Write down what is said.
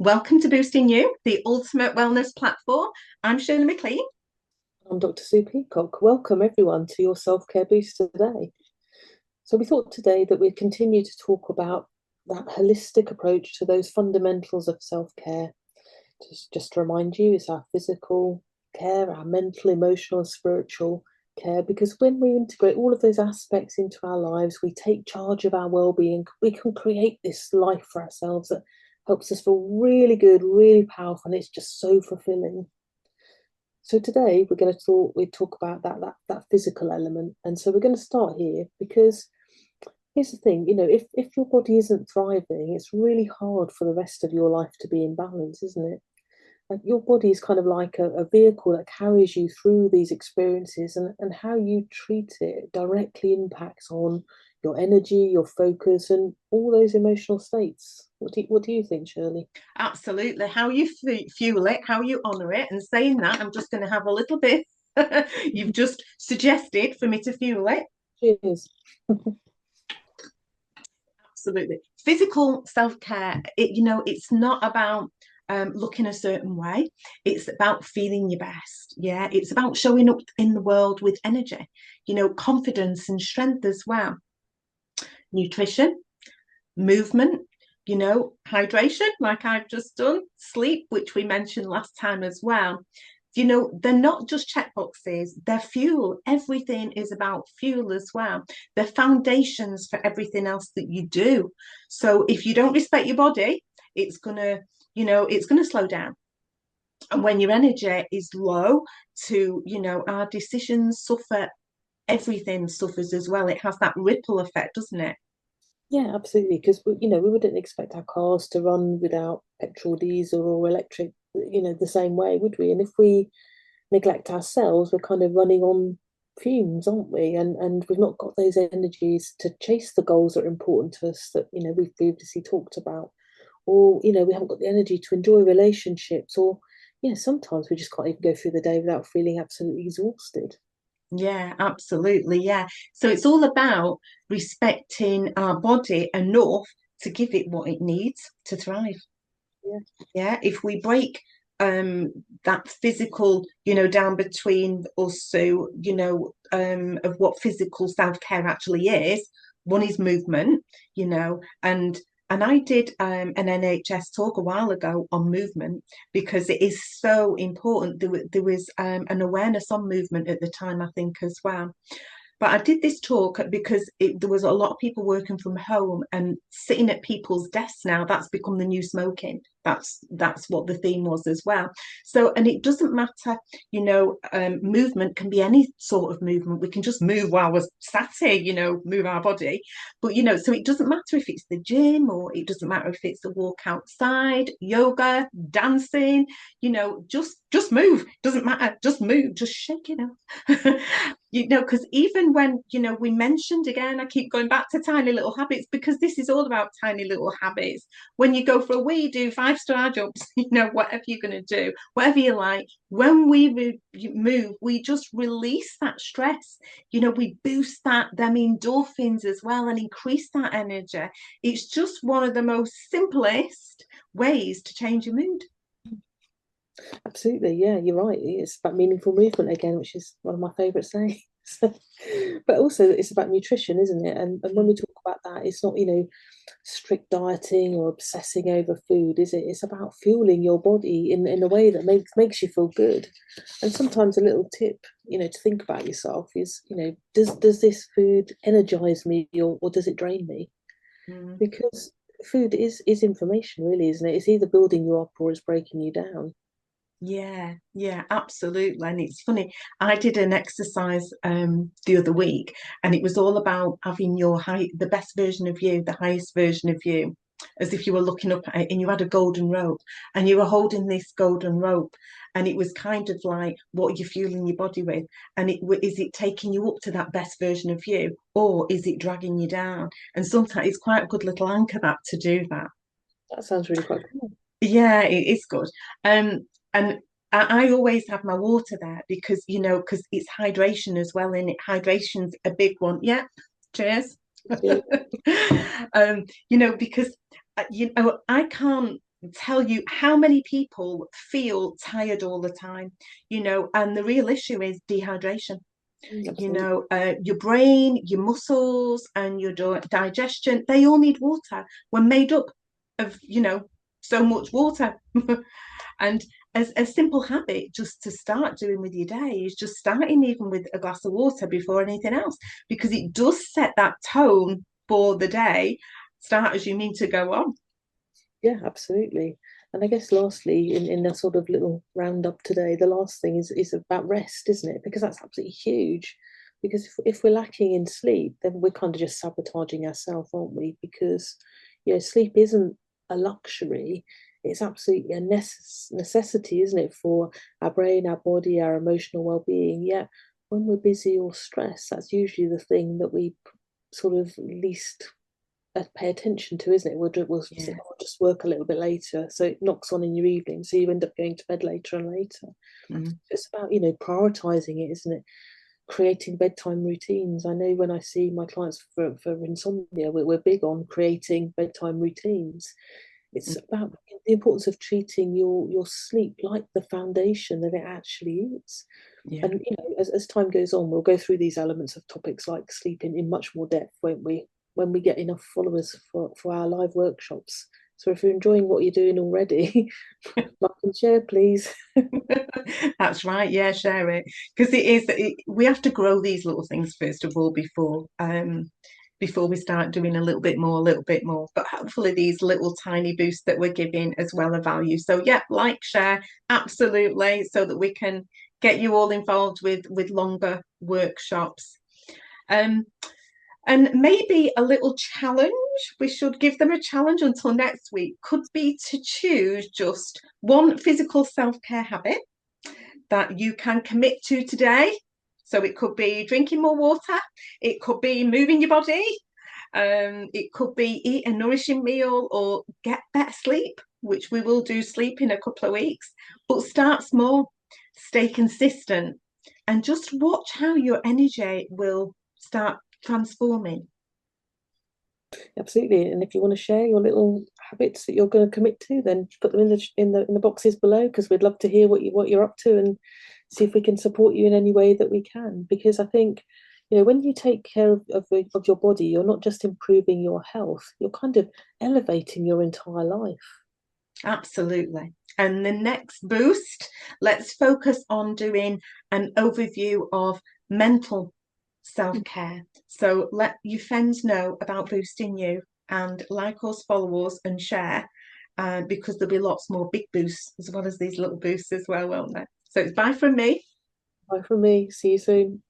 Welcome to Boosting You, the ultimate wellness platform. I'm Shirley McLean. I'm Dr. Sue Peacock. Welcome everyone to your self-care boost today. So we thought today that we'd continue to talk about that holistic approach to those fundamentals of self-care. Just to remind you, it's our physical care, our mental, emotional, and spiritual care, because when we integrate all of those aspects into our lives, we take charge of our well-being, we can create this life for ourselves that helps us feel really good, really powerful, and it's just so fulfilling. So today we talk about that physical element, and so we're going to start here because here's the thing, if your body isn't thriving, it's really hard for the rest of your life to be in balance, isn't it? Like your body is kind of like a vehicle that carries you through these experiences, and how you treat it directly impacts on your energy, your focus, and all those emotional states. What do you think, Shirley? Absolutely. How you fuel it, how you honor it. And saying that, I'm just going to have a little bit you've just suggested for me to fuel it. Cheers. Absolutely. Physical self-care, it's not about looking a certain way. It's about feeling your best. Yeah. It's about showing up in the world with energy, confidence and strength as well. Nutrition, movement, hydration, like I've just done, sleep, which we mentioned last time as well. They're not just check boxes, they're fuel. Everything is about fuel as well. They're foundations for everything else that you do. So if you don't respect your body, it's gonna slow down. And when your energy is low, our decisions suffer, everything suffers as well. It has that ripple effect, doesn't it? Yeah, absolutely. Because we wouldn't expect our cars to run without petrol, diesel, or electric, the same way, would we? And if we neglect ourselves, we're kind of running on fumes, aren't we? And we've not got those energies to chase the goals that are important to us that we've previously talked about, or we haven't got the energy to enjoy relationships, or sometimes we just can't even go through the day without feeling absolutely exhausted. Yeah, absolutely. Yeah. So it's all about respecting our body enough to give it what it needs to thrive. Yeah. Yeah. If we break that physical, down between us, so, of what physical self-care actually is, one is movement, and I did an NHS talk a while ago on movement because it is so important. There was an awareness on movement at the time, I think, as well. But I did this talk because there was a lot of people working from home and sitting at people's desks now. That's become the new smoking. That's what the theme was as well. So, and it doesn't matter, movement can be any sort of movement. We can just move while we're sat here, move our body. But so it doesn't matter if it's the gym or it doesn't matter if it's a walk outside, yoga, dancing, just move. Doesn't matter. Just move. Just shake it off. Because even when, we mentioned again, I keep going back to tiny little habits because this is all about tiny little habits. When you go for a wee, do five-star jumps, whatever you're going to do, whatever you like, when we move, we just release that stress. We boost them endorphins as well and increase that energy. It's just one of the most simplest ways to change your mood. Absolutely, yeah, you're right. It's about meaningful movement again, which is one of my favourite sayings. But also, it's about nutrition, isn't it? And when we talk about that, it's not, strict dieting or obsessing over food, is it? It's about fueling your body in a way that makes you feel good. And sometimes a little tip, to think about yourself is, does this food energize me, or does it drain me? Mm. Because food is information, really, isn't it? It's either building you up or it's breaking you down. Yeah, yeah, absolutely. And it's funny, I did an exercise the other week, and it was all about having the best version of you, the highest version of you, as if you were looking up at it and you had a golden rope and you were holding this golden rope. And it was kind of like, what are you fueling your body with? And is it taking you up to that best version of you, or is it dragging you down? And sometimes it's quite a good little anchor that to do that. That sounds really quite cool. Yeah, it is good. And I always have my water there because it's hydration as well, and hydration's a big one. Yeah, cheers. Yeah. Because I can't tell you how many people feel tired all the time, and the real issue is dehydration. Absolutely. Your brain, your muscles, and your digestion, they all need water. We're made up of, so much water. And as a simple habit just to start doing with your day is just starting even with a glass of water before anything else, because it does set that tone for the day. Start as you mean to go on. Yeah, absolutely. And I guess lastly, in a sort of little roundup today, the last thing is about rest, isn't it? Because that's absolutely huge. Because if we're lacking in sleep, then we're kind of just sabotaging ourselves, aren't we? Because, sleep isn't a luxury. It's absolutely a necessity, isn't it, for our brain, our body, our emotional well-being. Yet when we're busy or stressed, that's usually the thing that we sort of least pay attention to, isn't it? We'll say, Yeah. oh, I'll just work a little bit later. So it knocks on in your evening. So you end up going to bed later and later. Mm. It's about, prioritizing it, isn't it? Creating bedtime routines. I know when I see my clients for insomnia, we're big on creating bedtime routines. It's Mm. about the importance of treating your sleep like the foundation that it actually is. Yeah. And as time goes on, we'll go through these elements of topics like sleep in much more depth, won't we? When we get enough followers for our live workshops. So if you're enjoying what you're doing already, like and share, please. That's right. Yeah, share it, because we have to grow these little things first of all before we start doing a little bit more. But hopefully these little tiny boosts that we're giving as well are value. So yeah, like, share, absolutely, so that we can get you all involved with longer workshops. Um, and maybe a little challenge, we should give them a challenge until next week, could be to choose just one physical self-care habit that you can commit to today. So it could be drinking more water, it could be moving your body, it could be eat a nourishing meal or get better sleep, which we will do sleep in a couple of weeks. But start small, stay consistent, and just watch how your energy will start transforming. Absolutely. And if you want to share your little habits that you're going to commit to, then put them in the boxes below, because we'd love to hear what you're up to and see if we can support you in any way that we can. Because I think, when you take care of your body, you're not just improving your health, you're kind of elevating your entire life. Absolutely. And the next boost, let's focus on doing an overview of mental self-care. So let your friends know about boosting you, and like us, follow us and share, because there'll be lots more big boosts as well as these little boosts as well, won't there? So it's bye from me. Bye from me. See you soon.